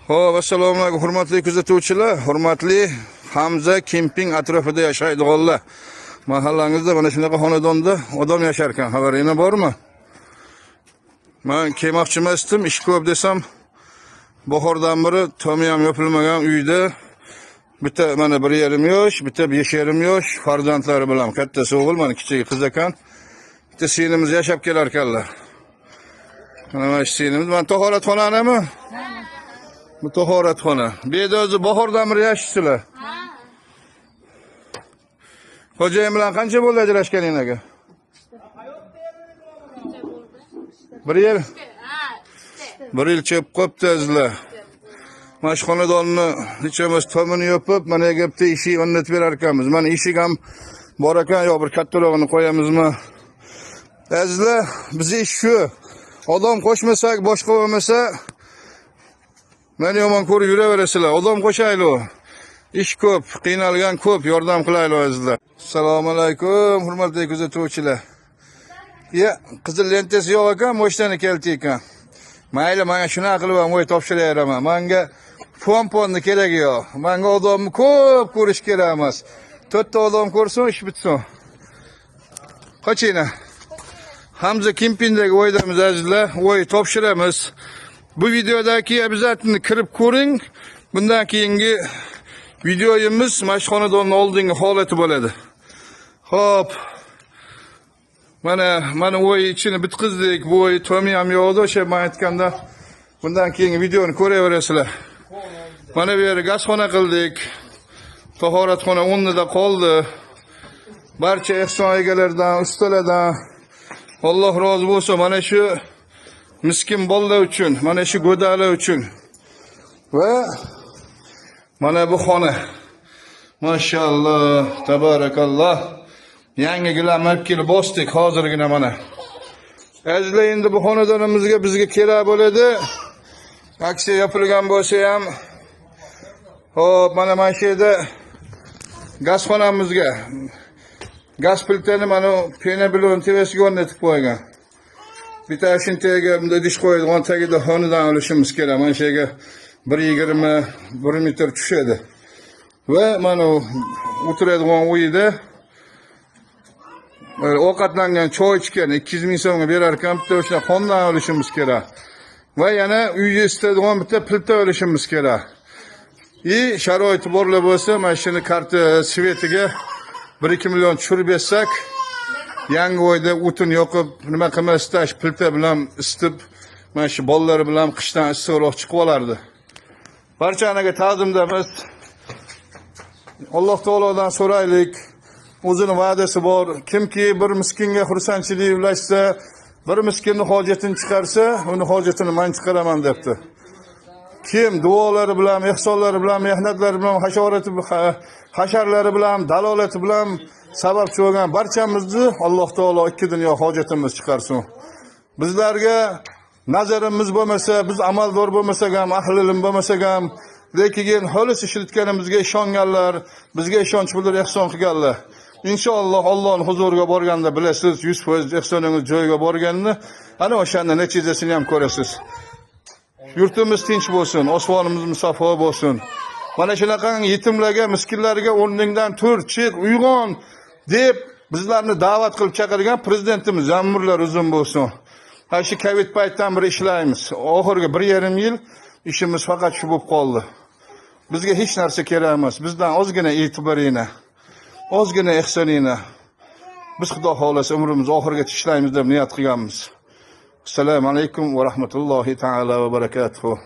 Xo'p, assalomu alaykum hurmatli kuzatuvchilar, hurmatli Hamza kemping atrofida yashaydiganlar. Mahallangizda mana shunaqa xonadonda odam yashar ekan, xabaringiz bormi? Men kelmoqchi emasdim, ish ko'p desam, bahordan beri tomi ham yopilmagan uyda bitta mana 1,5 yosh, bitta 5,5 yosh farzandlari bilan kattasi o'g'il, mana kichigi qiz ekan. Bitta sinimiz yashab kelar ekanlar. Mana shu sinimiz, men tahoratxonanimi? Bu tahoratxona. Bu yerda o'zi bahordan beri yashaysizlar. Xo'jayin bilan qancha bo'ldi ajrashganingiz? 1 yil chep qoptizlar. Mana shu xonadonni nechamiz tomini yopib, mana yerga bitta eshik o'rnatib berar ekanmiz. Mana eshik ham bor ekan, yo bir kattarog'ini qo'yamizmi? Azizlar, biz ish shu. Odam qo'shmasak, boshqa bo'lmasa, meni yomon ko'rib yuraverasizlar. Odam qo'shaylik. Ish ko'p, qiynalgan ko'p, yordam qilaylik azizlar. Assalomu alaykum, hurmatli kuzatuvchilar. Ya, qizil lentasi yo'q ekan, mo'shtani keldi ekan. Mayli, menga shuna qilib ham o'y topshiraveraman. Menga fon-ponni keragi yo'q. Menga odamni ko'p ko'rish kerak emas. 4 ta odam ko'rsin, ish bitsin. Qochinglar. Hamza kempingdagi o'ydamiz azizlar, o'y topshiramiz. Bu videodagi обязательно kirib ko'ring. Bundan keyingi videoyimiz mana shu xonadonning oldingi holati bo'ladi. Xo'p. Mana o'y ichini bitkizdik. Bu o'y tomi ham yo'qdi, o'sha men aytganda. Bundan keyingi videoni ko'raverasizlar. Mana bu yerga gazxona qildik. Tahoratxona o'rnida qoldi. Barcha ehson egalaridan, ustalardan Alloh rozi bo'lsin. Mana shu miskin bolalar uchun, mana shu go'dalar uchun. Va mana bu xona. Mashalloh, tabarakalloh. Yangi gilamlar kelib bosdik hozirgina mana. Azizlar, endi bu xonadonimizga bizga kerak bo'ladi. Aksiya yopilgan bo'lsa ham. Hop, mana shu yerda gazxonamizga gaz plitani mana pena bilan tevasiga o'rnatib qo'ygan. Bitta shuntaga bunda idish qo'yadigan tagida xonadan olishimiz kerak. Mana shu yerga 1,20 1 metr tushadi. Va mana o'tiradigan uyda ovqatlangan choy ichgan 200 ming so'mga berar ekan, bitta o'sha xondan olishimiz kerak. Va yana uyga istadigan bitta plita olishimiz kerak. Sharoiti borlar bo'lsa, mana shuni karta svetiga 1-2 million tushirib bersak, yangi o'yda o'tin yoqib, nima qilmasdan plita bilan isitib, mana shu bolalar bilan qishdan issiqroq chiqib olardi. Barchaniga ta'zimdamiz. Alloh taolodan so'raylik. O'zining va'dasi bor. Kimki bir miskinga xursandchilik ulashsa, bir miskinning hojatini chiqarsa, uni hojatini men chiqaraman debdi. Kim duolari bilan, ehsonlari bilan, mehnatlari bilan, hasharlari bilan, dalolati bilan sababchi bo'lgan barchamizni Alloh taolo ikki dunyo hojatimizni chiqarsin. Bizlarga nazarimiz bo'lmasa, biz amaldor bo'lmasak ham, ahli ilm bo'lmasak ham, lekin xolis ishlatganimizga ishonganlar, bizga ishonch bildirib ehson qilganlar. Inshaalloh Allohning huzuriga borganda bilasiz, 100% ehsoningiz joyiga borganini, ana o'shanda natijasini ham ko'rasiz. Yurtimiz tinch bo'lsin, osmonimiz musafo bo'lsin. Mana shunaqa yetimlarga, miskinlarga o'rningdan tur, chiq, uyg'on deb bizlarni da'vat qilib chaqirgan prezidentimiz umrlar uzun bo'lsin. Ha shu Covid paytdan beri ishlaymiz. Oxirgi 1,5 yil ishimiz faqat shu bo'lib qoldi. Bizga hech narsa kerak emas. Bizdan ozgina e'tiboringni, ozgina ehsoningni. Biz Xudo xolasa umrimiz oxirigacha ishlaymiz deb niyat qilganmiz. Assalomu alaykum va rahmatullohi taala va barakatuh.